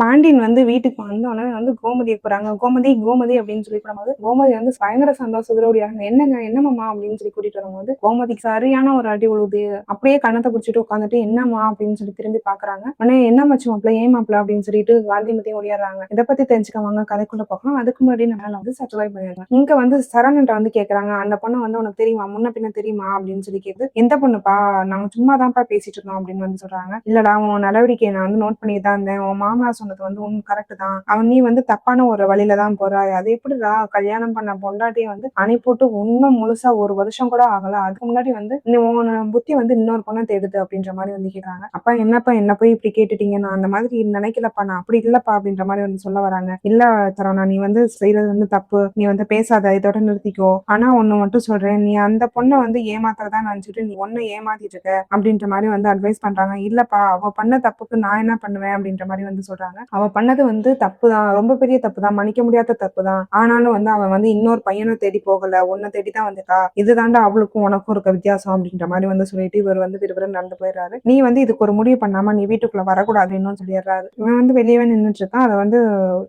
பாண்டியன் வந்து வீட்டுக்கு வந்தோடனே வந்து கோமதியை போறாங்க. கோமதி கோமதி அப்படின்னு சொல்லி கூடும்போது கோமதி வந்து பயங்கர சந்தோஷத்துல ஓடியாங்க. என்னங்க என்னமாமா அப்படின்னு சொல்லி கூட்டிட்டு வரும்போது கோமதிக்கு சரியான ஒரு அடி உழுது. அப்படியே கண்ணத்தை பிடிச்சிட்டு உட்காந்துட்டு என்னம்மா அப்படின்னு சொல்லி திரும்பி பாக்குறாங்க. உடனே என்ன மச்சு மாப்பிள்ள ஏன் மாப்பிள்ள அப்படின்னு சொல்லிட்டு காந்திமதி ஓடியாடுறாங்க. இதை பத்தி தெரிஞ்சுக்கவாங்க கதைக்குள்ள பார்க்கலாம். அதுக்கு முன்னாடி நம்ம வந்து சப்ஸ்கிரைப் பண்ணிடுறாங்க. இங்க வந்து சரவணன்ட்ட வந்து கேக்குறாங்க, அந்த பொண்ணு வந்து உனக்கு தெரியுமா, முன்ன பின்ன தெரியுமா அப்படின்னு சொல்லி கேட்டு, எந்த பொண்ணுப்பா, நாங்க சும்மா தான்ப்பா பேசிட்டு இருந்தோம் அப்படின்னு வந்து சொல்றாங்க. இல்லடா உன் நடவடிக்கையை நான் வந்து நோட் பண்ணிட்டு தான் இருந்தேன். உன் மாமனார் சொன்னது வந்து உன் கரெக்ட் தான். நீ வந்து தப்பான ஒரு வழியில தான் போறாய். அது எப்படிடா கல்யாணம் பண்ண பொண்டாட்டியை வந்து அனுப்பிட்டு இன்னும் முழுசா ஒரு வருஷம் கூட ஆகல, அதுக்கு முன்னாடி வந்து உன் புத்தி வந்து இன்னொரு பொண்ணை தேடுது அப்படின்ற மாதிரி வந்து கேட்கறாங்க. அப்பா என்னப்பா என்ன போய் இப்படி கேட்டுட்டீங்க, நான் அந்த மாதிரி நினைக்கலப்பா, நான் அப்படி இல்லப்பா அப்படின்ற மாதிரி வந்து சொல்ல வராங்க. இல்ல தரோனா, நீ வந்து செய்யறது வந்து தப்பு, நீ வந்து பேசாத, இதோட நிறுத்திக்கோ. ஆனா ஒண்ணு மட்டும் சொல்றேன், நீ அந்த பொண்ணை வந்து ஏமாத்துறதா நினைச்சிட்டு நீ ஒண்ணு ஏமாத்திட்டு இருக்க அப்படின்ற மாதிரி வந்து அட்வைஸ் பண்றாங்க. இல்லப்பா அவ பண்ண தப்புக்கு நான் என்ன பண்ணுவேன் அப்படின்ற மாதிரி வந்து சொல்றாங்க. அவ பண்ணது வந்து தப்பு தான், ரொம்ப பெரிய தப்பு தான், மன்னிக்க முடியாத தப்பு தான். ஆனாலும் வந்து அவன் வந்து இன்னொரு பையனை தேடி போகல, உன்னை தேடி தான் வந்துட்டா. இதுதாண்டா அவளுக்கும் உனக்கும் இருக்க வித்தியாசம் அப்படின்ற மாதிரி வந்து சொல்லிட்டு இவர் வந்து விறுவிறு நடந்து போயிடுறாரு. நீ வந்து இதுக்கு ஒரு முடிவு பண்ணாம நீ வீட்டுக்குள்ள வரக்கூடாதுன்னு சொல்லிடுறாரு. இவன் வந்து வெளியவே நின்றுட்டு இருக்கான். அதை வந்து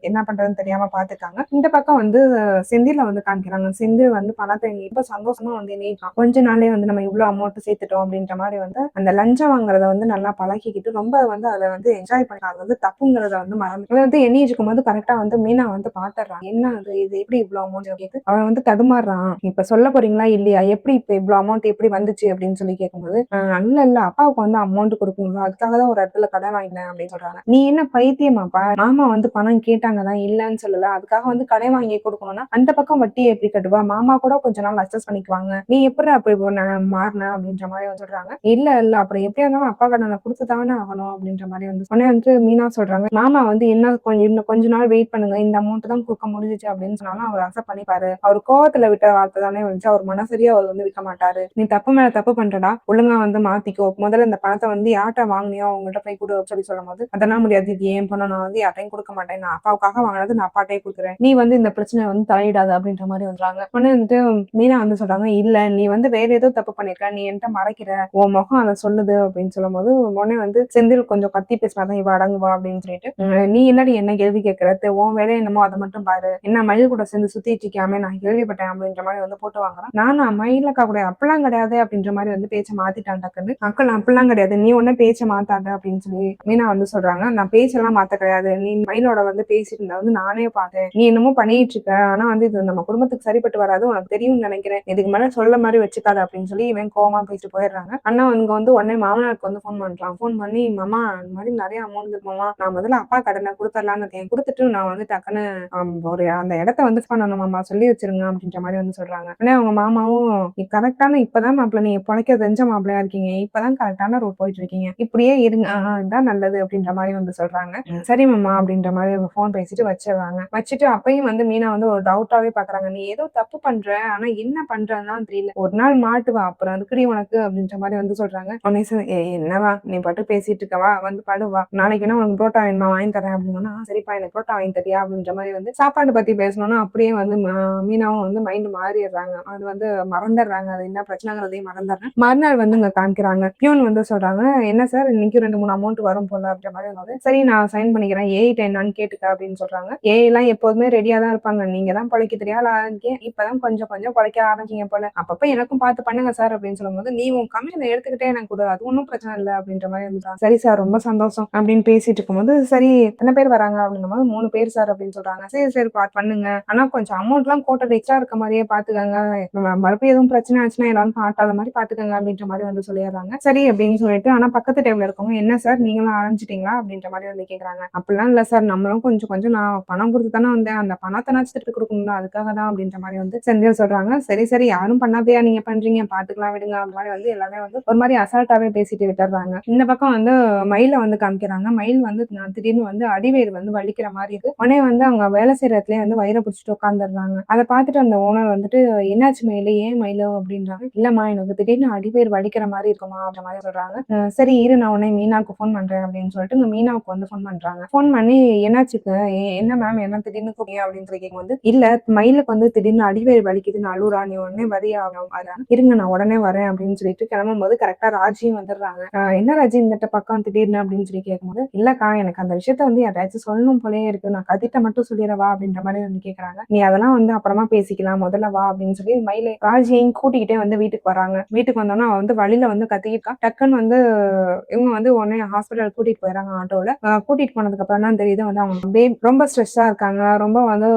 என்ன பண்றதுன்னு தெரியாம பாத்துட்டாங்க. இந்த பக்கம் வந்து செந்தில வந்து காமிக்கிறாங்க. செந்தில் வந்து பணத்தை இப்ப சந்தோஷமா வந்து நீட்டான். கொஞ்ச நாளே வந்து நம்ம இவ்வளவு அமௌண்ட் சேர்த்துட்டோம் அப்படின்ற மாதிரி வந்து அந்த லஞ்சம் வாங்குறத வந்து நல்லா பழகிக்கிட்டு ரொம்ப வந்து அதை வந்து என்ஜாய் பண்ணாங்க. அது வந்து தப்புங்கிறத வந்து மறந்து வந்து எண்ணி இருக்கும் போது கரெக்டா வந்து மீனா வந்து பாத்துறான். என்ன அது, இது எப்படி இவ்வளவு அமௌண்ட் கேட்டு அவன் வந்து தடுமாறுறான். இப்ப சொல்ல போறீங்களா இல்லையா, எப்படி இப்ப இவ்வளவு அமௌண்ட் எப்படி வந்துச்சு அப்படின்னு சொல்லி கேட்கும்போது இல்ல அப்பாவுக்கு வந்து அமௌண்ட் கொடுக்கணும், அதுக்காக தான் ஒரு இடத்துல கடன் வாங்கினேன் அப்படின்னு சொல்றாங்க. நீ என்ன பைத்தியமாப்பா, மாமா வந்து பணம் கேட்டாங்கதான் இல்லன்னு சொல்லல, அதுக்காக வந்து கடன் வாங்கி கொடுக்கணும்னா அந்த பக்கம் வட்டி எப்படி கட்டுவா, மாமா கூட கொஞ்ச நாள் அட்ஜஸ்ட் பண்ணிக்குவாங்க, நீ எப்படி அப்ப இப்போ மாறின அப்படின்ற மாதிரி சொல்றாங்க. இல்ல அப்புறம் எப்படியா இருந்தாலும் அப்பா கடனை கொடுத்துதானே ஆகணும் அப்படின்ற மாதிரி வந்து உடனே வந்து மீனா சொல்றாங்க, மாமா வந்து இன்னும் கொஞ்ச நாள் வெயிட் பண்ணுங்க, இந்த அமௌண்ட் தான் கொடுக்க முடிஞ்சிச்சு அப்படின்னு சொன்னாலும் அவர் அக்செப்ட் பண்ணிப்பாரு. அவர் கோவத்துல விட்ட வார்த்தை தானே வந்துச்சு, அவர் மனசரியா அவர் வந்து விற்க மாட்டாரு. நீ தப்பு மேல தப்பு பண்றடா, ஒழுங்கா வந்து மாத்திக்கோ, முதல்ல இந்த பணத்தை வந்து யார்கிட்ட வாங்கினியோ அவங்கள்ட்ட போய் கொடு சொல்லி சொல்லும் போது அதெல்லாம் முடியாது, இது ஏன் பண்ண, நான் வந்து யார்ட்டையும் கொடுக்க மாட்டேன், நான் அப்பாவுக்காக வாங்கினது நான் அப்பாட்டே கொடுக்குறேன், நீ வந்து இந்த பிரச்சனை வந்து தலையிடாது அப்படின்ற மாதிரி வந்துறாங்க. உடனே வந்து மீனா வந்து சொல்றாங்க, இல்ல நீ வந்து வேற ஏதோ தப்பு பண்ணிருக்க, நீ என்கிட்ட மறைக்கிற, உன் முகம் அதை சொல்லுது அப்படின்னு சொல்லும் போது உடனே வந்து செந்தில் கொஞ்சம் கத்தி பேசினாதான் இவ அடங்குவா அப்படின்னு சொல்லிட்டு, நீ என்னடி என்ன கேள்வி கேட்கற, உன் வேலை என்னமோ அதை மட்டும் பாரு, என்ன மயில் கூட சேர்ந்து சுத்திட்டு இருக்காம நான் கேள்விப்பட்டேன் அப்படின்ற மாதிரி வந்து போட்டு வாங்குறான். நானும் மயிலக்கா கூட அப்பெல்லாம் கிடையாது அப்படின்ற மாதிரி வந்து பேச்சை மாத்திட்டான் டக்குன்னு. அக்கள் அப்பெல்லாம் கிடையாது, நீ ஒன்னும் பேச்சை மாத்தாத அப்படின்னு சொல்லி மீனா வந்து சொல்றாங்க. நான் பேச்செல்லாம் மாத்த கிடையாது, நீ மயிலோட வந்து பேசிட்டு இருந்தா வந்து நானே பார்த்தேன், நீ என்னமோ பண்ணிட்டு இருக்க, ஆனா வந்து இது நம்ம குடும்பத்துக்கு சரிப்பட்டு வராது, உனக்கு தெரியும்னு நினைக்கிறேன், இதுக்கு மேல சொல்ல மாதிரி வச்சுக்காத அப்படின்னு சொல்லி இவன் கோவமா பேசிட்டு போயிடுறாங்க. அண்ணா இங்க வந்து உடனே மாமனாருக்கு வந்து ஃபோன் பண்றான். ஃபோன் பண்ணி, மாமா இந்த மாதிரி நிறைய அமௌண்ட் இருக்குமா, நான் முதல்ல அப்பா கடனை கொடுத்துடலான்னு இருக்கேன், கொடுத்துட்டு நான் வந்து டக்குன்னு ஒரு அந்த இடத்த வந்து பண்ணணும் மாமா, சொல்லி வச்சிருங்க அப்படின்ற மாதிரி வந்து சொல்றாங்க. உடனே அவங்க மாமாவும், கரெக்டான இப்பதான் மாப்பிள்ள நீங்க பொழைக்க தெரிஞ்ச மாப்பிள்ளையா இருக்கீங்க, இப்பதான் கரெக்டான ரோட் போயிட்டு இருக்கீங்க, இப்படியே இருங்க, இதுதான் நல்லது அப்படின்ற மாதிரி வந்து சொல்றாங்க. சரி மாமா அப்படின்ற மாதிரி போன் பேசிட்டு வச்சிடுறாங்க. வச்சுட்டு அப்பயும் வந்து மீனா வந்து ஒரு டவுட்டாவே பாக்குறாங்க, நீ ஏதோ தப்பு பண்ற, ஆனா என்ன பண்றதுதான் தெரியல, ஒரு நாள் மாட்டுவா அப்புறம் அதுக்கடி உனக்கு அப்படின்ற மாதிரி வந்து சொல்றாங்க. உடனே என்னவா நீ பாட்டு பேசிட்டு இருக்கவா, வந்து படுவா, நாளைக்கு என்ன உனக்கு புரோட்டா வேணுமா வாங்கி தரேன் அப்படின்னா, சரிப்பா எனக்கு புரோட்டா வாங்கி தரியா அப்படின்ற மாதிரி வந்து சாப்பாடு பத்தி பேசணும்னா அப்படியே வந்து மீனாவும் வந்து மைண்ட் மாறிடுறாங்க. அது வந்து மறந்துடுறாங்க, அது என்ன பிரச்சனைங்கிறதையும் மறந்துடுறேன். மறுநாள் வந்து இங்க காமிக்கிறாங்க. பியூன் வந்து சொல்றாங்க, என்ன சார் இன்னைக்கு 2-3 அமௌண்ட் வரும் போல அப்படின்ற மாதிரி வந்து, சரி நான் சைன் பண்ணிக்கிறேன், ஏஐ என்னன்னு கேட்டுக்க அப்படின்னு சொல்றாங்க. ஏஐ எல்லாம் எப்போதுமே ரெடியா தான் இருப்பாங்க, நீங்க தான் பழைக்க தெரியாத ஆரம்பிக்க, இப்பதான் கொஞ்சம் கொஞ்சம் பழைக்க ஆரம்பிச்சீங்க போல, அப்பப்ப எனக்கும் பார்த்து பண்ணுங்க சார் அப்படின்னு சொல்லும்போது, நீ உன் கமிஷனை எடுத்துக்கிட்டே எனக்கு கூட அது ஒன்னும் பிரச்சனை இல்லை அப்படின்ற மாதிரி இருந்தாங்க. சரி சார் ரொம்ப சந்தோஷம் அப்படின்னு பேசிட்டு இருக்கும்போது, சரி எத்தனை பேர் வராங்க அப்படின்னும் போது 3 பேர் சார் அப்படின்னு சொல்றாங்க. சரி சரி பண்ணுங்க, ஆனா கொஞ்சம் அமௌண்ட் எல்லாம் கோட்டர் எக்ஸ்ட்ரா இருக்க மாதிரியே பாத்துக்கங்க, மறுபடியும் எதுவும் பிரச்சனை ஆச்சுன்னா எல்லாரும் காட்டாத மாதிரி பாத்துக்கங்க அப்படின்ற மாதிரி வந்து சொல்லிடுறாங்க. சரி அப்படின்னு சொல்லிட்டு, ஆனா பக்கத்து டேபிள் இருக்கவங்க, என்ன சார் நீங்களும் ஆரம்பிச்சிட்டீங்களா அப்படின்ற மாதிரி வந்து கேக்குறாங்க. அப்படிலாம் இல்ல சார், நம்மளும் கொஞ்சம் கொஞ்சம் நான் பணம் கொடுத்து தானே வந்தேன், அந்த பணத்தை நான் திருப்பி கொடுக்கணும், அதுக்காக தான் அப்படின்ற மாதிரி வந்து செந்தில் சொல்றாங்க. சரி சரி யாரும் பண்ணாதையா நீங்க பண்றீங்க, பாத்துக்கலாம் விடுங்க அந்த மாதிரி வந்து எல்லாமே வந்து ஒரு மாதிரி அசால்ட்டாவே பேசிட்டு விட்டுறாங்க. இந்த பக்கம் வந்து மயில வந்து காமிக்கிறாங்க. மயில் வந்து திடீர்னு வந்து அடிவேறு வந்து வலிக்கிற மாதிரி இருக்கு. உடனே வந்து அவங்க வேலை செய்யற இடத்துலயே வந்து வயிறை பிடிச்சிட்டு உட்காந்துடுறாங்க. அதை பார்த்துட்டு அந்த ஓனர் வந்துட்டு, என்னாச்சு மயிலு, ஏன் மயிலு அப்படின்றாங்க. இல்லம்மா எனக்கு திடீர்னு அடிவேறு வலிக்கிற மாதிரி இருக்குமா அப்படின்ற மாதிரி சொல்றாங்க. சரி இரு நான் உடனே மீனாவுக்கு ஃபோன் பண்றேன் அப்படின்னு சொல்லிட்டு இந்த மீனாவுக்கு வந்து ஃபோன் பண்றாங்க. ஃபோன் பண்ணி, என்னாச்சுக்கு, என்ன மேம் என்ன திடீர்னு கூப்பிங்க அப்படின்னு சொல்லி கேட்கும்போது, இல்ல மயிலுக்கு வந்து திடீர்னு அடிவேறு வலிக்குதுன்னு அழுறா, நீ உடனே வரியா, அதான் இருங்க நான் உடனே வரேன் அப்படின்னு சொல்லிட்டு கிளம்பும் போது கரெக்டா ராஜியும் வந்துடுறாங்க. என்ன ராஜி இந்த பக்கம் திடீர்னு அப்படின்னு சொல்லி கேட்கும்போது, இல்லக்கா எனக்கு அந்த விஷயத்த வந்து யாராச்சும் சொல்லணும் போலயே இருக்கு, நான் கதிட்ட மட்டும் சொல்லிடவா அப்படின்ற மாதிரி வந்து கேக்குறாங்க. நீ அதெல்லாம் வந்து அப்புறமா பேசிக்கலாம், முதல்ல வா அப்படின்னு சொல்லி மயிலை ராஜியையும் கூட்டிக்கிட்டே வந்து வீட்டுக்கு வராங்க. வீட்டுக்கு வந்தோன்னா அவ வந்து வழியில வந்து கத்திக்கிட்டா. டக்குன்னு வந்து இவங்க வந்து உடனே ஹாஸ்பிட்டல் கூட்டிட்டு போயிடறாங்க ஆட்டோல. கூட்டிட்டு போனதுக்கு அப்புறம் தான் தெரியுது வந்து அவங்க ரொம்ப ஸ்ட்ரெஸ்ஸா இருக்காங்க, ரொம்ப வந்து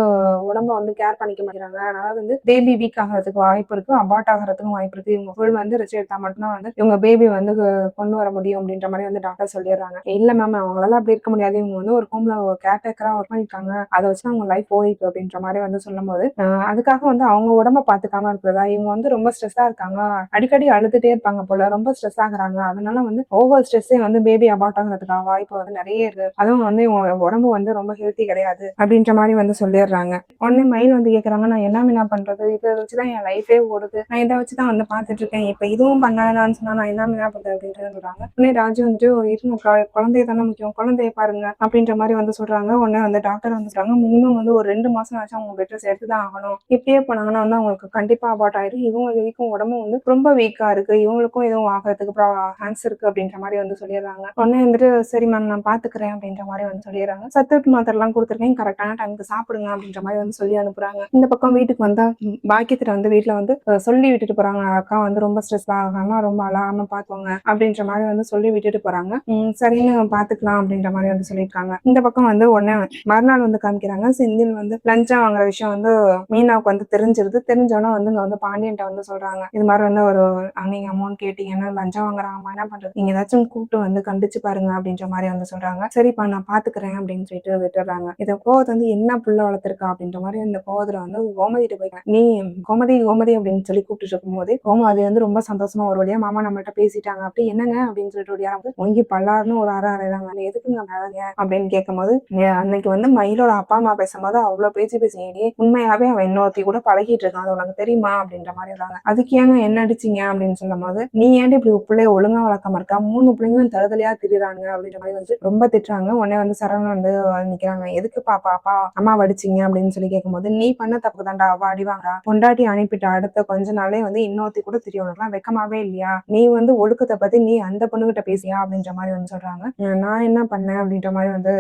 உடம்ப வந்து கேர் பண்ணிக்க மாட்டேங்கிறாங்க. அதனால வந்து பேபி வீக் ஆகிறதுக்கு வாய்ப்பு இருக்கு, அபார்ட் ஆகிறதுக்கும் வாய்ப்பு இருக்கு. இவங்க ஃபுல் வந்து ரெஸ்ட் எடுத்தா மட்டும்தான் வந்து இவங்க பேபி வந்து கொண்டு வர முடியும் அப்படின்ற மாதிரி வந்து டாக்டர் சொல்லிடுறாங்க. இல்ல மேம், அவங்களால அப்படி இருக்க முடியாது, இவங்க வந்து ஒரு ஹோம்ல கேர்டேக்கரா ஒர்க் பண்ணிருக்காங்க, அதை வச்சு அவங்க லைஃப் போயிருக்கு அப்படின்ற மாதிரி வந்து சொல்லும் போது அதுக்காக வந்து அவங்க உடம்ப பாத்துக்காம இருக்கிறதா, இவங்க வந்து ரொம்ப ஸ்ட்ரெஸ்ஸா இருக்காங்க, அடிக்கடி அழுதுட்டே இருப்பாங்க போல, ரொம்ப ஸ்ட்ரெஸ் ஆகுறாங்க, அதனால வந்து ஓவர் ஸ்ட்ரெஸ்ஸே வந்து பேபி அபார்ட் ஆகிறதுக்கான வாய்ப்பு வந்து நிறைய இருக்கு, அதுவும் வந்து இவங்க உடம்பு வந்து ரொம்ப ஹெல்த்தி கிடையாது அப்படின்ற மாதிரி வந்து சொல்லிடுறாங்க. உடனே மயில் வந்து கேக்குறாங்க, நான் என்ன பண்றது, இதை வச்சுதான் என் லைஃபே ஓடுது, நான் இதை வச்சுதான் வந்து பாத்துட்டு இருக்கேன், இப்ப இதுவும் பண்ணாதான்னு சொன்னா நான் என்ன பண்றது அப்படின்ட்டு சொல்றாங்க. உடனே ராஜு வந்துட்டு இருங்க, குழந்தைய தானே முக்கியம், குழந்தைய பாருங்க அப்படின்ற மாதிரி வந்து சொல்றாங்க. உடனே வந்து டாக்டர் வந்து சொல்றாங்க, மினிமம் வந்து ஒரு 2 மாசம் ஆச்சு அவங்க பெட் ரெஸ்ட் எடுத்துதான் ஆகணும், இப்படியே போனாங்கன்னா வந்து அவங்களுக்கு கண்டிப்பா அபார்ட் ஆயிடும், இவங்களுக்கும் உடம்பு வந்து ரொம்ப வீக்கா இருக்கு, இவங்களுக்கும் எதுவும் ஆகிறதுக்கு சான்ஸ் இருக்கு அப்படின்ற மாதிரி வந்து சொல்லிடுறாங்க. உடனே வந்துட்டு சரி மேம், நான் பாத்துக்கிறேன் அப்படின்ற மாதிரி வந்து சொல்லிடுறாங்க. சத்துட்டு மாத்திரை எல்லாம் கொடுத்துருக்கேன், கரெக்டான டைமுக்கு சாப்பிடுங்க அப்படின்ற மாதிரி வந்து சொல்லி அனுப்புறாங்க. இந்த பக்கம் வீட்டுக்கு வந்தா பாக்கியத்துல வந்து வீட்டுல வந்து சொல்லி விட்டுட்டு போறாங்க, அக்கா வந்து ரொம்ப ஸ்ட்ரெஸ் ஆகாம ரொம்ப அழாம பாத்துவாங்க அப்படின்ற மாதிரி வந்து சொல்லி விட்டுட்டு போறாங்க. சரின்னு பாத்துக்கலாம் அப்படின்ற மாதிரி வந்து சொல்லியிருக்காங்க. இந்த பக்கம் வந்து உடனே மறுநாள் வந்து காமிக்கிறாங்க, செந்தில் வந்து லஞ்சம் வாங்குற விஷயம் வந்து மீனாவுக்கு வந்து தெரிஞ்சிருது. தெரிஞ்சோன்னா வந்து இங்க வந்து பாண்டியன்ட்ட வந்து சொல்றாங்க, இது மாதிரி வந்து ஒரு நீங்க அமௌண்ட் கேட்டீங்கன்னா லஞ்சம் வாங்குறாங்கம்மா, என்ன பண்றது, நீங்க ஏதாச்சும் கூப்பிட்டு வந்து கண்டிச்சு பாருங்க அப்படின்ற மாதிரி வந்து சொல்றாங்க. சரிப்பா, நான் பாத்துக்கிறேன் அப்படின்னு சொல்லிட்டு விட்டுறாங்க. இதை கோவத்தை வந்து என்ன புள்ள வளர்த்திருக்கா அப்படின்ற மாதிரி அந்த கோவத்துல வந்து கோமதிட்டு போய்க்கிறேன். நீ கோமதி கோமதி அப்படின்னு சொல்லி கூப்பிட்டு இருக்கும் போது கோமதி வந்து ரொம்ப சந்தோஷமா ஒரு வழியா மாமா நம்மகிட்ட பேசிட்டாங்க, அப்படி என்னங்க அப்படின்னு சொல்லிட்டு ஒரு யாரும் ஒங்கி பல்லாருன்னு ஒரு அறைறாங்க. எதுக்குங்க அப்படின்னு கேட்கும் போது, அன்னைக்கு வந்து மயிலோட அப்பா அம்மா பேசும்போது அவ்வளவு பேசி உண்மையாவே அவன் இன்னொருத்தி கூட பழகிட்டு இருக்கான், அது உனக்கு தெரியுமா அப்படின்ற மாதிரி இருக்காங்க. அதுக்கு ஏங்க என்ன அடிச்சிங்க அப்படின்னு சொல்லும் போது, நீ ஏன்டி இப்படி பிள்ளைய ஒழுங்கா வளர்க்காம இருக்கா, 3 பிள்ளைங்களும் தருதலையா திரிறாங்க அப்படின்ற மாதிரி வந்து ரொம்ப திட்டுறாங்க. உடனே வந்து சரவணன் வந்து நிக்கிறாங்க, எதுக்கு பாப்பா அம்மா வடிச்சிங்க அப்படின்னு சொல்லி கேட்கும்போது, நீ பண்ண தப்பு தாண்டா, அவ அடிவாங்கா, பொண்டாட்டி அனுப்பிட்ட அடுத்த கொஞ்ச நாளே வந்து இன்னொருத்தி கூட தெரியவனுக்குலாம் வெக்கமாவே இல்லையா, நீ வந்து ஒழுக்கத்தை பத்தி நீ அந்த பொண்ணுகிட்ட பேசியா அப்படின்ற மாதிரி வந்து சொல்றாங்க. நான் என்ன பண்ணேன் அப்படின்ற மாதிரி வந்து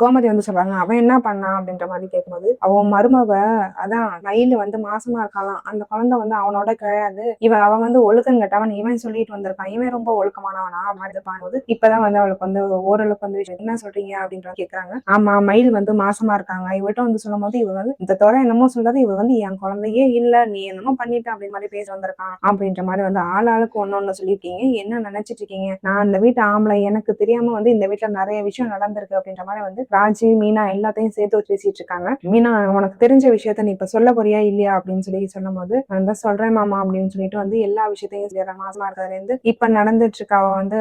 கோமதி வந்து சொல்றாங்க. அவன் என்ன பண்ணான் அப்படின்ற மாதிரி கேட்கும்போது, அவன் மருமவ அதான் மயில் வந்து மாசமா இருக்கலாம், அந்த குழந்தை வந்து அவனோட கிடையாது, அவன் வந்து ஒழுக்கம் கெட்டவன், இவன் சொல்லிட்டு வந்திருக்கான், இவன் ரொம்ப ஒழுக்கமானவனா மாதிரி பண்ணும்போது இப்பதான் வந்து அவளுக்கு வந்து ஓரளவுக்கு வந்து என்ன சொல்றீங்க அப்படின்ற கேட்கறாங்க. ஆமா, மயில் வந்து மாசமா இருக்காங்க, இவட்ட வந்து சொல்லும் போது இவ வந்து இந்த தோற என்னமோ சொல்றது, இவ வந்து என் குழந்தையே இல்ல, நீ என்னமோ பண்ணிட்ட அப்படின்னு மாதிரி பேச வந்திருக்கான் அப்படின்ற மாதிரி வந்து ஆளாளுக்கு ஒன்னொன்னு சொல்லியிருக்கீங்க, என்ன நினைச்சிட்டு இருக்கீங்க, நான் அந்த வீட்டு ஆம்பளை, எனக்கு தெரியாம வந்து இந்த வீட்டுல நிறைய விஷயம் நடந்திருக்கு அப்படின்ற மாதிரி வந்து ராஜி மீனா எல்லாத்தையும் சேர்த்து வச்சு பேசிட்டு இருக்காங்க. மீனா, உனக்கு தெரிஞ்ச விஷயத்த நீ இப்ப சொல்ல போறியா இல்லையா அப்படின்னு சொல்லி சொல்லும் போது, நான் தான் சொல்றேன் மாமா அப்படின்னு சொல்லிட்டு வந்து எல்லா விஷயத்தையும் சொல்லிடுறேன். மாசமா இருக்கிறதுல இருந்து இப்ப நடந்துட்டு இருக்கா, அவ வந்து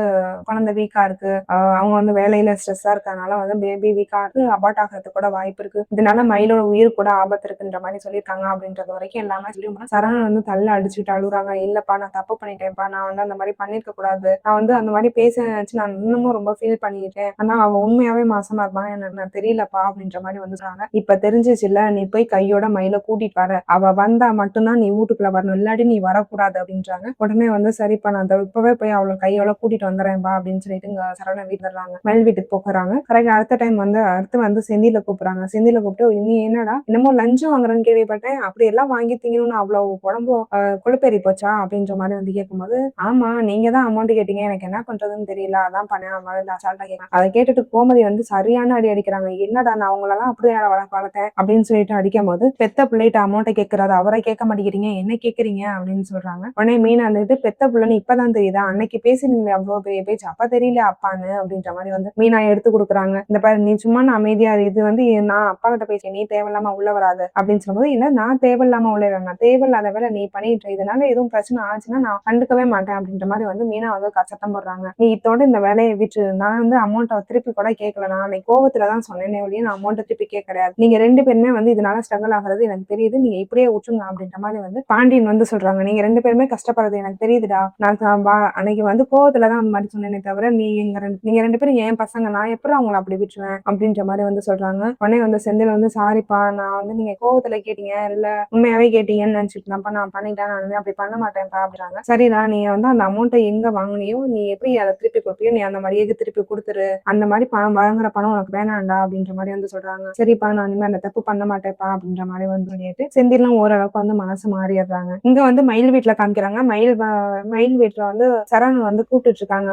குழந்தை வீக்கா இருக்கு, அவங்க வந்து வேலையில ஸ்ட்ரெஸ்ஸா இருக்கறதுனால வந்து பேபி வீக்கா இருக்கு, அபார்ட் ஆகிறதுக்கு கூட வாய்ப்பு இருக்கு, இதனால மயிலோட உயிர் கூட ஆபத்து இருக்குன்ற மாதிரி சொல்லியிருக்காங்க அப்படின்றது வரைக்கும் எல்லாமே சொல்லி சரவணன் வந்து தள்ள அடிச்சுட்டு அழுகுறாங்க. இல்லப்பா, நான் தப்பு பண்ணிட்டேன்ப்பா, நான் வந்து அந்த மாதிரி பண்ணிருக்க கூடாது, நான் வந்து அந்த மாதிரி பேச நினைச்சு நான் இன்னமும் ரொம்ப ஃபீல் பண்ணிட்டேன், ஆனா அவ உண்மையாவே மாசமா இருப்பான், எனக்கு நான் தெரியலப்பா அப்படின்ற மாதிரி வந்து சொல்றாங்க. இப்ப தெரிஞ்சிச்சு இல்ல, நீ போய் கையோட மயில கூட்டிட்டு வர, அவ வந்தா மட்டும்தான் நீ வீட்டுக்குள்ள வரணும், இல்லாட்டி நீ வரக்கூடாது அப்படின்றாங்க. உடனே வந்து சரிப்பா, நான் இப்பவே போய் அவளை கையோட கூட்டிட்டு வந்துடுறேன்பா அப்படின்னு சொல்லிட்டு இங்க சரவணன் வீட்டுறாங்க. மயில் வீட்டுக்கு போக்குறாங்க. கரெக்ட் அடுத்த டைம் வந்து அடுத்து செந்தில கூப்பிடுறாங்க. செந்தில கூப்பிட்டு, நீ என்னடா என்னமோ லஞ்சம் வாங்குறேன்னு கேள்விப்பட்டேன், அப்படி எல்லாம் வாங்கி திங்கணும்னு அவ்வளவு உடம்பு கொழுப்பேறி போச்சா அப்படின்ற மாதிரி வந்து கேட்கும்போது, ஆமா, நீங்க தான் அமௌண்ட் கேட்டீங்க, எனக்கு என்ன பண்றதுன்னு தெரியல, அதான் பண்ணேன் அசால்ட்டா கேட்கலாம். அதை கேட்டுட்டு கோமதி வந்து சரியான அடி அடிக்கிறாங்க. என்னடா, நான் அவங்களெல்லாம் அப்படியே வளர்த்தேன் அப்படின்னு சொல்லிட்டு அடிக்கும் போது, பெத்த பிள்ளைகிட்ட அமௌண்ட்டை கேட்கறாரு, அவரை கேட்க மாட்டேங்கிறீங்க, என்ன கேட்கறீங்க அப்படின்னு சொல்றாங்க. உடனே மீனா வந்துட்டு, பெத்த பிள்ளைன்னு இப்பதான் தெரியுதா, அன்னைக்கு பேசினீங்களே அவ்வளவு பெரிய பேச்சு, அப்ப தெரியல அப்பான்னு அப்படின்ற மாதிரி வந்து மீனா எடுத்து கொடுக்குறாங்க. இந்த பாரு, நீ சும்மா நான் அமைதியா, இது வந்து நான் அப்பா கிட்ட பேச நீ தேவையில்லாம உள்ள வராது அப்படின்னு சொல்லும்போது, இல்ல நான் தேவையில்லாம உள்ள வரேன், தேவையில்லாத வேலை நீ பண்ணிட்டு, இதனால எதுவும் பிரச்சனை ஆச்சுன்னா நான் கண்டுக்கவே மாட்டேன் அப்படின்ற மாதிரி வந்து மீனா வந்து சத்தம் போடுறாங்க. நீ இதோட இந்த வேலையை விட்டு, நான் வந்து அமௌண்ட்டை திருப்பி கூட கேட்கல, நான் அன்னைக்கு கோவத்துலதான் சொன்னேனே ஒழிய நான் அமௌண்ட்டை திருப்பி கேட்க கிடையாது, நீங்க 2 பேருமே வந்து இதனால ஸ்ட்ரகிள் ஆகுறது எனக்கு தெரியுது, நீங்க இப்படியே விட்டுருங்க அப்படின்ற மாதிரி வந்து பாண்டியன் வந்து சொல்றாங்க. நீங்க 2 பேருமே கஷ்டப்படுறது எனக்கு தெரியுதுடா, நான் அன்னைக்கு வந்து கோவத்துலதான் அந்த மாதிரி சொன்னேனே தவிர நீங்க 2 பேரும் என் பசங்க, நான் எப்படி அவங்களை அப்படி விட்டுருவேன் அப்படின்ற மாதிரி வந்து சொல்றாங்க. உடனே வந்து செந்தில் வந்து, சாரிப்பா, நான் வந்து நீங்க கோவத்துல கேட்டீங்க இல்ல உண்மையாவே கேட்டீங்கன்னு நினைச்சிட்டு நான் பண்ணிட்டேன், நான் அப்படி பண்ண மாட்டேன்ப்பா அப்படின்றாங்க. சரிடா, நீ வந்து அந்த அமௌண்ட்டை எங்க வாங்கினியோ, நீ எப்படி அதை திருப்பி கொடுப்பியோ, நீ அந்த மாதிரியே திருப்பி கொடுத்துரு, அந்த மாதிரி பணம் வாங்குற பணம் உனக்கு வேணாம்டா அப்படின்ற மாதிரி வந்து சொல்றாங்க. சரிப்பா நான் இனிமே அந்த தப்பு பண்ண மாட்டேன்ப்பா அப்படின்ற மாதிரி வந்து சொல்லிட்டு செந்திலும் ஓரளவுக்கு வந்து மனசு மாறிடுறாங்க. இங்க வந்து மயில் வீட்டுல காமிக்கிறாங்க. மயில் வீட்டுல வந்து சரண் வந்து கூப்பிட்டுட்டு இருக்காங்க.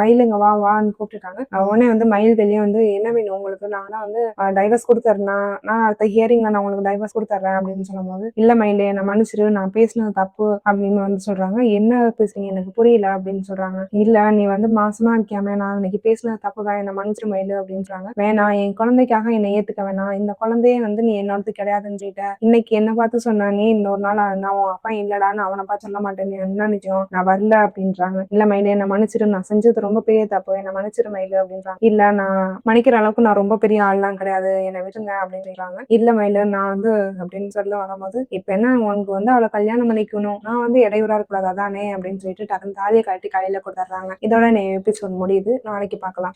மயிலுங்க வா வான்னு கூப்பிட்டுருக்காங்க. உடனே வந்து மயில் வெளியே வந்து என்ன வேணும் உங்களுக்கு, நான் தான் வந்து டைவர்ஸ் கொடுத்துறேன், நான் அடுத்த ஹியரிங்ல நான் உங்களுக்கு டைவர்ஸ் கொடுத்துறேன் அப்படின்னு சொல்லும்போது, இல்ல மயிலே நான் மன்னிச்சிரு, நான் பேசினது தப்பு அப்படின்னு வந்து சொல்றாங்க. என்ன பேசுறீங்க எனக்கு புரியல அப்படின்னு சொல்றாங்க. இல்ல நீ வந்து மாசமா இருக்காம நான் இன்னைக்கு பேசினது தப்புதான், என்ன மன்னிச்சிரு மயிலு அப்படின்னு சொல்றாங்க. வேணாம், என் குழந்தைக்காக என்னை ஏத்துக்க வேணாம், இந்த குழந்தையே வந்து நீ என்னோடது கிடையாதுன்னு சொல்லிட்ட, இன்னைக்கு என்ன பார்த்து சொன்னா நீ இன்னொரு நாள் நான் உன் அப்பா இல்லடான்னு அவனை பார்த்து சொல்ல மாட்டேன், நீ என்ன நிச்சயம் நான் வரல அப்படின்றாங்க. இல்ல மயிலு என்ன மன்னிச்சிரு, நான் செஞ்சது ரொம்ப பெரிய தப்பு, என்ன மன்னிச்சிரு மயிலு அப்படின்றாங்க. இல்ல நான் மன்னிக்கிற அளவுக்கு நான் ரொம்ப பெரிய ஆள்லாம் கிடையாது, என்னை விட்டுங்க அப்படின்னு சொல்றாங்க. இல்ல மயிலு நான் வந்து அப்படின்னு சொல்ல வரும்போது, இப்ப என்ன உனக்கு வந்து அவளை கல்யாணம் பண்ணிக்கணும், நான் வந்து இடையூறா இருக்கக்கூடாது அதானே அப்படின்னு சொல்லிட்டு டக்குனு தாலியை கட்டி கையில கொடுத்துட்றாங்க. இதோட எபிசோட் முடியுது. நாளைக்கு பார்க்கலாம்.